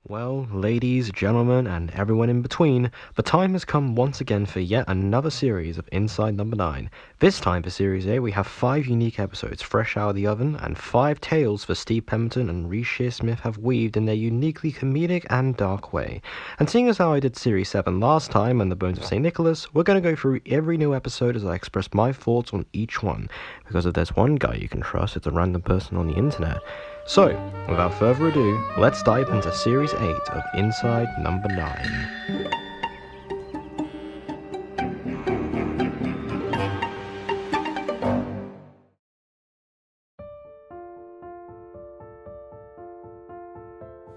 Well, ladies, gentlemen, and everyone in between, the time has come once again for yet another series of Inside Number 9. This time for Series A, we have 5 unique episodes fresh out of the oven, and 5 tales for Steve Pemberton and Reece Shearsmith have weaved in their uniquely comedic and dark way. And seeing as how I did Series 7 last time and The Bones of St. Nicholas, we're going to go through every new episode as I express my thoughts on each one, because if there's one guy you can trust, it's a random person on the internet. So, without further ado, let's dive into Series 8 of Inside Number 9.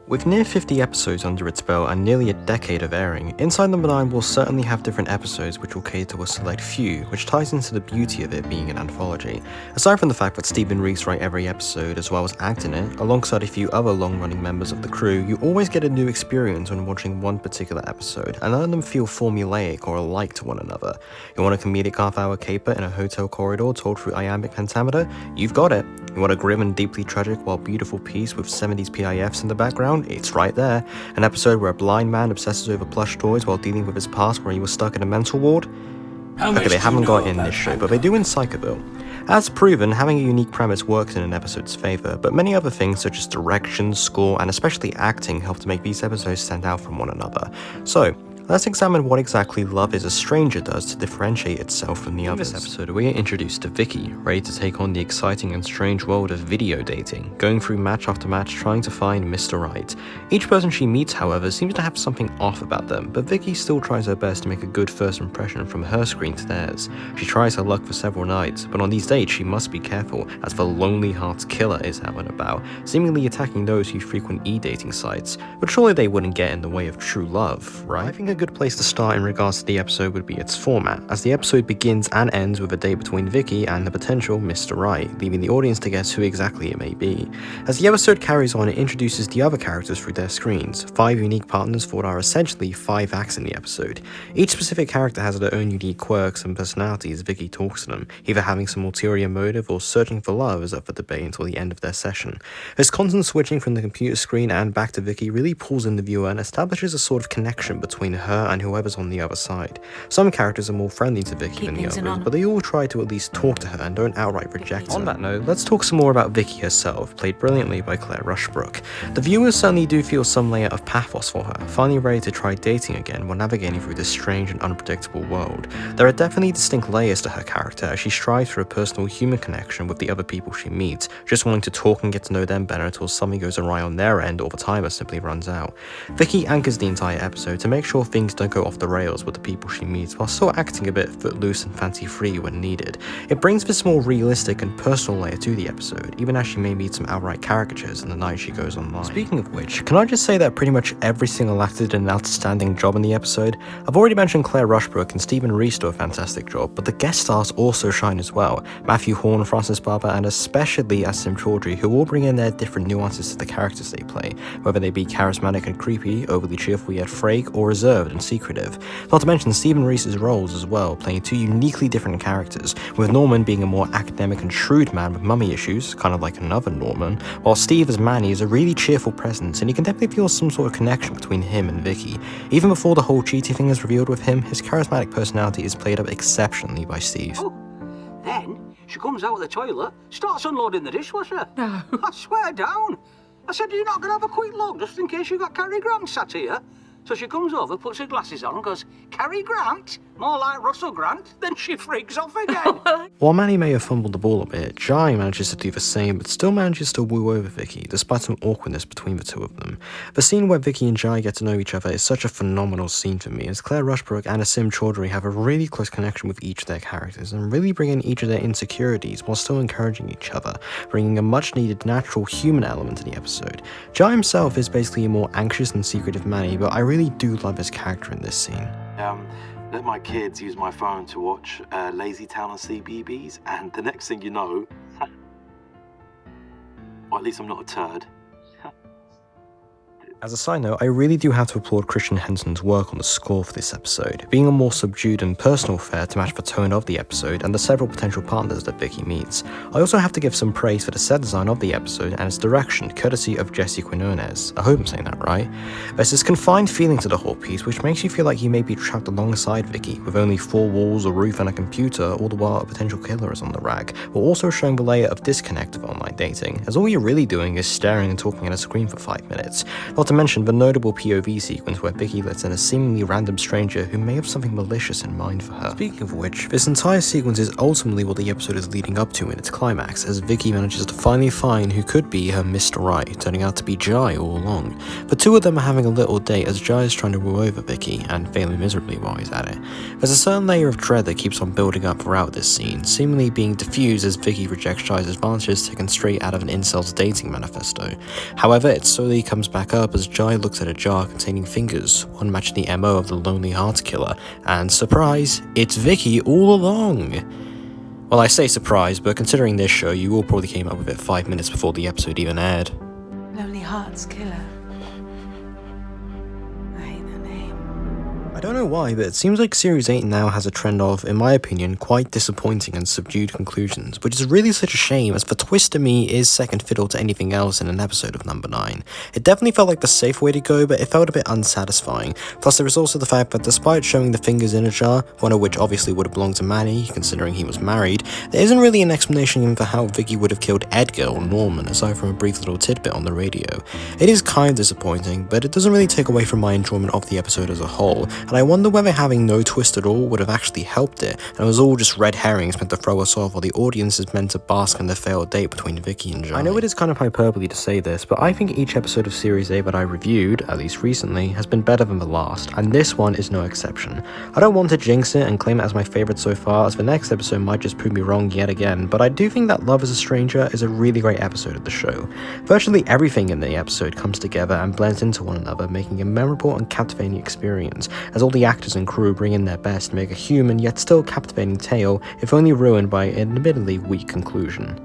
With near 50 episodes under its belt and nearly a decade of airing, Inside Number 9 will certainly have different episodes which will cater to a select few, which ties into the beauty of it being an anthology. Aside from the fact that Steve and Reece write every episode as well as act in it, alongside a few other long-running members of the crew, you always get a new experience when watching one particular episode, and none of them feel formulaic or alike to one another. You want a comedic half-hour caper in a hotel corridor told through iambic pentameter? You've got it. You want a grim and deeply tragic while beautiful piece with 70s PIFs in the background? It's right there. An episode where a blind man obsesses over plush toys while dealing with his past where he was stuck in a mental ward? Okay, they haven't got it in this show, but they do in Psychoville. As proven, having a unique premise works in an episode's favour, but many other things such as direction, score, and especially acting help to make these episodes stand out from one another. So, let's examine what exactly Love is a Stranger does to differentiate itself from the others. In this episode, we are introduced to Vicky, ready to take on the exciting and strange world of video dating, going through match after match trying to find Mr. Right. Each person she meets, however, seems to have something off about them, but Vicky still tries her best to make a good first impression from her screen to theirs. She tries her luck for several nights, but on these dates she must be careful, as the Lonely Hearts Killer is out and about, seemingly attacking those who frequent e-dating sites, but surely they wouldn't get in the way of true love, right? I think a good place to start in regards to the episode would be its format, as the episode begins and ends with a date between Vicky and the potential Mr. Right, leaving the audience to guess who exactly it may be. As the episode carries on, it introduces the other characters through their screens, 5 unique partners for what are essentially 5 acts in the episode. Each specific character has their own unique quirks and personalities as Vicky talks to them, either having some ulterior motive or searching for love is up for debate until the end of their session. This constant switching from the computer screen and back to Vicky really pulls in the viewer and establishes a sort of connection between her and whoever's on the other side. Some characters are more friendly to Vicky than the others, but they all try to at least talk to her and don't outright reject her. On that note, let's talk some more about Vicky herself, played brilliantly by Claire Rushbrook. The viewers certainly do feel some layer of pathos for her, finally ready to try dating again while navigating through this strange and unpredictable world. There are definitely distinct layers to her character as she strives for a personal human connection with the other people she meets, just wanting to talk and get to know them better until something goes awry on their end or the timer simply runs out. Vicky anchors the entire episode to make sure things don't go off the rails with the people she meets while still acting a bit footloose and fancy-free when needed. It brings this more realistic and personal layer to the episode, even as she may meet some outright caricatures in the night she goes online. Speaking of which, can I just say that pretty much every single actor did an outstanding job in the episode? I've already mentioned Claire Rushbrook and Stephen Reece do a fantastic job, but the guest stars also shine as well. Matthew Horn, Francis Barber, and especially Asim Chaudhry, who all bring in their different nuances to the characters they play, whether they be charismatic and creepy, overly cheerful yet frake, or reserved and secretive. Not to mention Stephen Reece's roles as well, playing 2 uniquely different characters, with Norman being a more academic and shrewd man with mummy issues, kind of like another Norman, while Steve as Manny is a really cheerful presence, and you can definitely feel some sort of connection between him and Vicky. Even before the whole cheating thing is revealed with him, his charismatic personality is played up exceptionally by Steve. Oh, then she comes out of the toilet, starts unloading the dishwasher. No. I swear down. I said, you're not going to have a quick look just in case you got Cary Grant sat here? So she comes over, puts her glasses on and goes, Cary Grant? More like Russell Grant? Then she freaks off again. While Manny may have fumbled the ball a bit, Jai manages to do the same, but still manages to woo over Vicky, despite some awkwardness between the two of them. The scene where Vicky and Jai get to know each other is such a phenomenal scene for me, as Claire Rushbrook and Asim Chaudhry have a really close connection with each of their characters, and really bring in each of their insecurities while still encouraging each other, bringing a much needed natural human element to the episode. Jai himself is basically a more anxious and secretive Manny, but I really do love his character in this scene. Let my kids use my phone to watch Lazy Town on CBeebies, and the next thing you know, or at least I'm not a turd, As a side note, I really do have to applaud Christian Henson's work on the score for this episode, being a more subdued and personal fare to match the tone of the episode and the several potential partners that Vicky meets. I also have to give some praise for the set design of the episode and its direction, courtesy of Jesse Quinones. I hope I'm saying that right. There's this confined feeling to the whole piece which makes you feel like you may be trapped alongside Vicky, with only 4 walls, a roof and a computer, all the while a potential killer is on the rag, while also showing the layer of disconnect of online dating, as all you're really doing is staring and talking at a screen for 5 minutes. Not to mention the notable POV sequence where Vicky lets in a seemingly random stranger who may have something malicious in mind for her. Speaking of which, this entire sequence is ultimately what the episode is leading up to in its climax, as Vicky manages to finally find who could be her Mr. Right, turning out to be Jai all along. The two of them are having a little date as Jai is trying to woo over Vicky, and failing miserably while he's at it. There's a certain layer of dread that keeps on building up throughout this scene, seemingly being diffused as Vicky rejects Jai's advances taken straight out of an incel's dating manifesto. However, it slowly comes back up as Jai looks at a jar containing fingers, one matching the MO of the Lonely Hearts Killer, and surprise, it's Vicky all along! Well, I say surprise, but considering this show, you all probably came up with it 5 minutes before the episode even aired. Lonely Hearts Killer. I hate that name. I don't know why, but it seems like Series 8 now has a trend of, in my opinion, quite disappointing and subdued conclusions, which is really such a shame as the twist to me is second fiddle to anything else in an episode of Number 9. It definitely felt like the safe way to go, but it felt a bit unsatisfying. Plus there is also the fact that despite showing the fingers in a jar, one of which obviously would have belonged to Manny, considering he was married, there isn't really an explanation even for how Vicky would have killed Edgar or Norman, aside from a brief little tidbit on the radio. It is kind of disappointing, but it doesn't really take away from my enjoyment of the episode as a whole, and I wonder whether having no twist at all would have actually helped it, and it was all just red herrings meant to throw us off while the audience is meant to bask in the failed date between Vicky and Jai. I know it is kind of hyperbole to say this, but I think each episode of Series 8 that I reviewed, at least recently, has been better than the last, and this one is no exception. I don't want to jinx it and claim it as my favourite so far, as the next episode might just prove me wrong yet again, but I do think that Love is a Stranger is a really great episode of the show. Virtually everything in the episode comes together and blends into one another, making a memorable and captivating experience, as all the actors and crew bring in their best to make a human yet still captivating tale, if only ruined by an admittedly weak conclusion.